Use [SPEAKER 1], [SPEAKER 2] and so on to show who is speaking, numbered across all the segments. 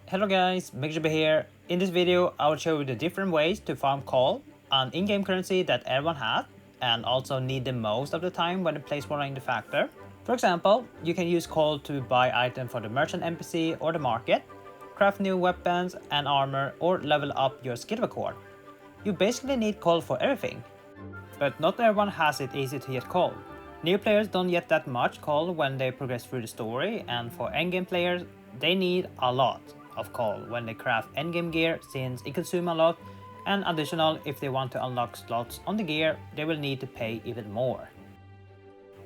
[SPEAKER 1] Hello guys, MikuChibi here. In this video, I will show you the different ways to farm Col, an in-game currency that everyone has and also need the most of the time when it plays one in the factor. For example, you can use Col to buy items for the merchant NPC or the market, craft new weapons and armor, or level up your skill record. You basically need Col for everything. But not everyone has it easy to get Col. New players don't get that much Col when they progress through the story, and for endgame players, they need a lot of Col when they craft endgame gear since it consumes a lot, and additional, if they want to unlock slots on the gear, they will need to pay even more.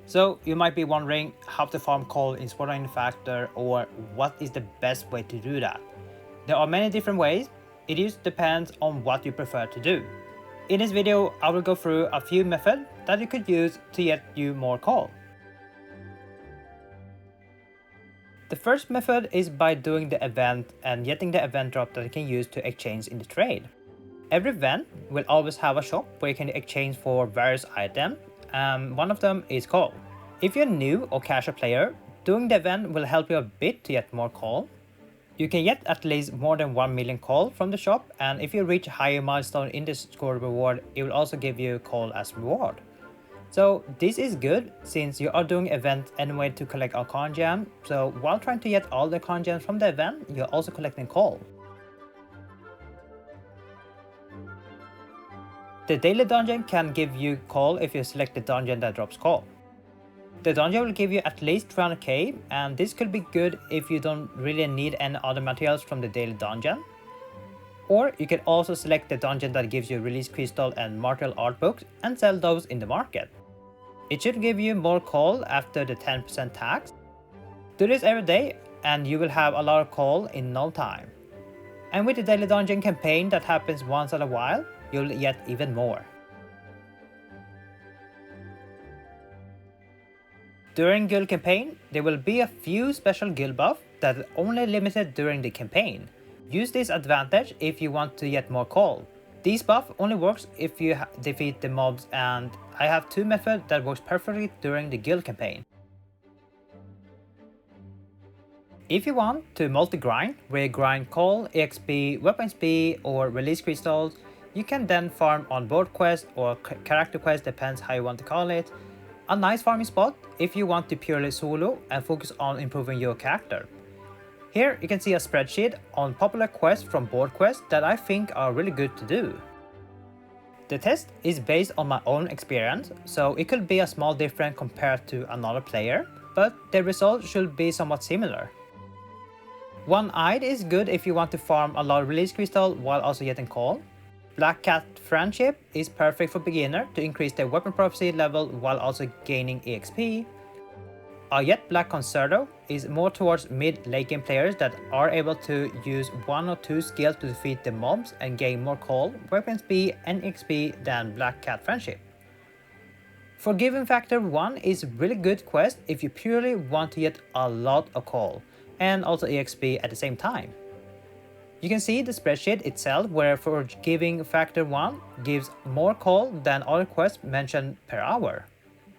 [SPEAKER 1] So you might be wondering how to farm Col in Sword Art Factor, or what is the best way to do that. There are many different ways, it just depends on what you prefer to do. In this video, I will go through a few methods that you could use to get you more Col. The first method is by doing the event and getting the event drop that you can use to exchange in the trade. Every event will always have a shop where you can exchange for various items, and one of them is Col. If you're new or casual player, doing the event will help you a bit to get more Col. You can get at least more than 1 million Col from the shop, and if you reach a higher milestone in the score reward, it will also give you Col as reward. So this is good since you are doing events anyway to collect Arcane Gem, so while trying to get all the Arcane Gems from the event, you're also collecting Col. The daily dungeon can give you Col if you select the dungeon that drops Col. The dungeon will give you at least 300k, and this could be good if you don't really need any other materials from the daily dungeon. Or you can also select the dungeon that gives you release crystal and martial art books and sell those in the market. It should give you more Col after the 10% tax. Do this every day and you will have a lot of Col in no time. And with the daily dungeon campaign that happens once in a while, you'll get even more. During guild campaign, there will be a few special guild buffs that are only limited during the campaign. Use this advantage if you want to get more Col. These buff only works if you defeat the mobs, and I have two methods that works perfectly during the guild campaign. If you want to multi-grind, where you grind Col, EXP, weapon speed, or release crystals, you can then farm on board quest or character quest, depends how you want to call it. A nice farming spot if you want to purely solo and focus on improving your character. Here you can see a spreadsheet on popular quests from board quests that I think are really good to do. The test is based on my own experience, so it could be a small difference compared to another player, but the result should be somewhat similar. One-Eyed is good if you want to farm a lot of release crystal while also getting Col. Black Cat Friendship is perfect for beginner to increase their weapon proficiency level while also gaining EXP. A Yet Black Concerto is more towards mid-late game players that are able to use one or two skills to defeat the mobs and gain more Col, weapon speed and XP than Black Cat Friendship. Forgiving Factor 1 is a really good quest if you purely want to get a lot of Col and also EXP at the same time. You can see the spreadsheet itself where Forgiving Factor 1 gives more Col than other quests mentioned per hour.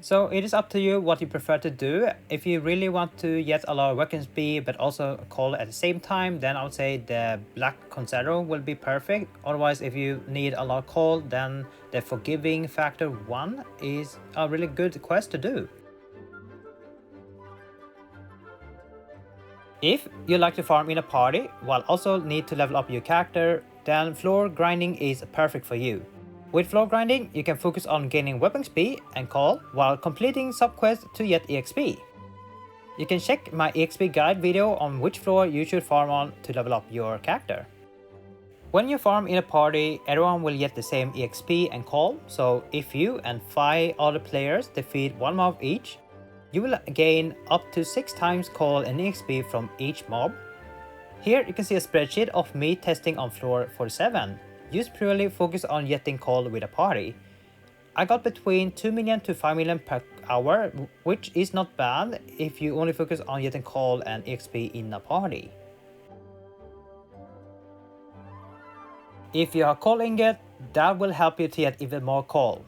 [SPEAKER 1] So it is up to you what you prefer to do. If you really want to get a lot of weapon speed but also Col at the same time, then I would say the Black Concerto will be perfect. Otherwise, if you need a lot of Col, then the Forgiving Factor 1 is a really good quest to do. If you like to farm in a party while also need to level up your character, then floor grinding is perfect for you. With floor grinding, you can focus on gaining weapon speed and Col while completing sub-quests to get EXP. You can check my EXP guide video on which floor you should farm on to level up your character. When you farm in a party, everyone will get the same EXP and Col, so if you and 5 other players defeat one mob each, you will gain up to 6 times Col and EXP from each mob. Here you can see a spreadsheet of me testing on floor 47. Just purely focus on getting Col with a party. I got between 2 million to 5 million per hour, which is not bad if you only focus on getting Col and EXP in a party. If you have Col Ingot, that will help you to get even more Col.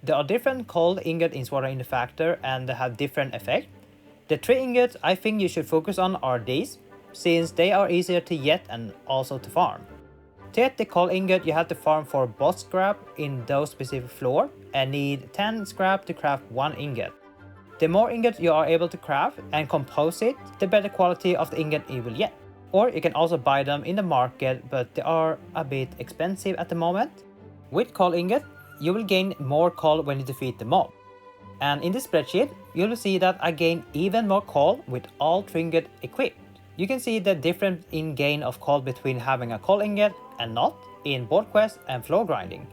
[SPEAKER 1] There are different Col Ingot in Sword Art in the Factor and they have different effects. The 3 ingots I think you should focus on are these. since they are easier to get and also to farm. To get the Col Ingot, you have to farm for boss scrap in those specific floor and need 10 scrap to craft 1 ingot. The more ingots you are able to craft and compose it, the better quality of the ingot you will get. Or you can also buy them in the market, but they are a bit expensive at the moment. With Col Ingot, you will gain more coal when you defeat the mob. And in this spreadsheet, you will see that I gain even more coal with all trinket equipped. You can see the difference in gain of coal between having a Col Ingot and not in board quest and floor grinding.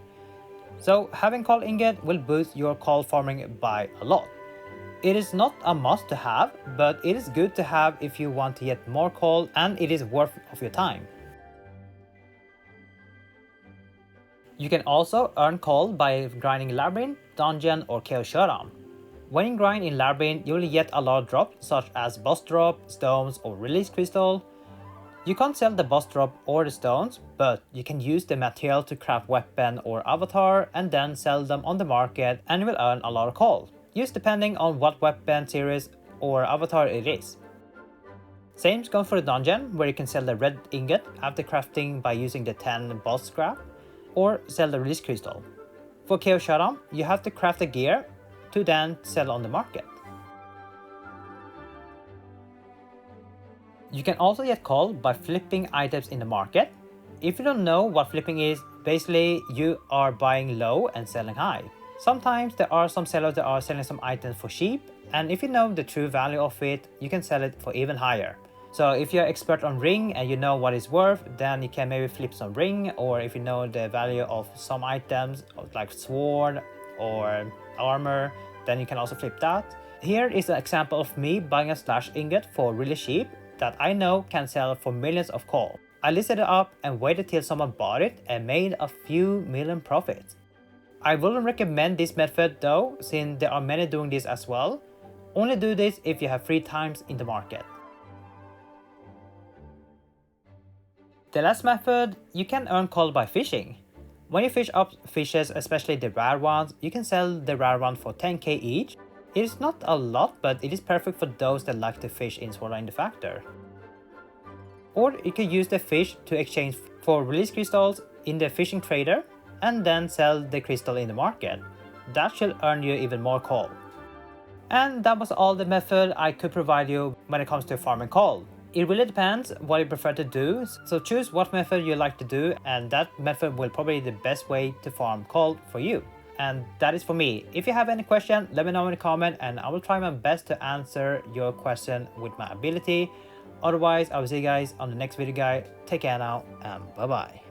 [SPEAKER 1] So having Col Ingot will boost your coal farming by a lot. It is not a must to have, but it is good to have if you want to get more coal and it is worth of your time. You can also earn coal by grinding Labyrinth, Dungeon or Chaos Showdown. When you grind in Labyrinth, you will get a lot of drops such as boss drop, stones or release crystal. You can't sell the boss drop or the stones, but you can use the material to craft weapon or avatar and then sell them on the market and you will earn a lot of coal, just depending on what weapon series or avatar it is. Same goes for the dungeon, where you can sell the red ingot after crafting by using the 10 boss scrap, or sell the release crystal. For Chaos Showdown, you have to craft the gear to then sell on the market. You can also get coal by flipping items in the market. If you don't know what flipping is, basically you are buying low and selling high. Sometimes there are some sellers that are selling some items for cheap, and if you know the true value of it, you can sell it for even higher. So if you're expert on ring and you know what it's worth, then you can maybe flip some ring, or if you know the value of some items like sword or armor, then you can also flip that. Here is an example of me buying a slash ingot for really cheap that I know can sell for millions of coal. I listed it up and waited till someone bought it and made a few million profits. I wouldn't recommend this method though, since there are many doing this as well. Only do this if you have free times in the market. The last method, you can earn coal by fishing. When you fish up fishes, especially the rare ones, you can sell the rare one for 10k each. It is not a lot, but it is perfect for those that like to fish in Sword Art the Factor. Or you can use the fish to exchange for release crystals in the fishing trader and then sell the crystal in the market. That should earn you even more coal. And that was all the method I could provide you when it comes to farming coal. It really depends what you prefer to do, so choose what method you like to do, and that method will probably be the best way to farm coal for you. And that is for me. If you have any question, let me know in the comment and I will try my best to answer your question with my ability. Otherwise, I will see you guys on the next video, guys. Take care now and bye bye.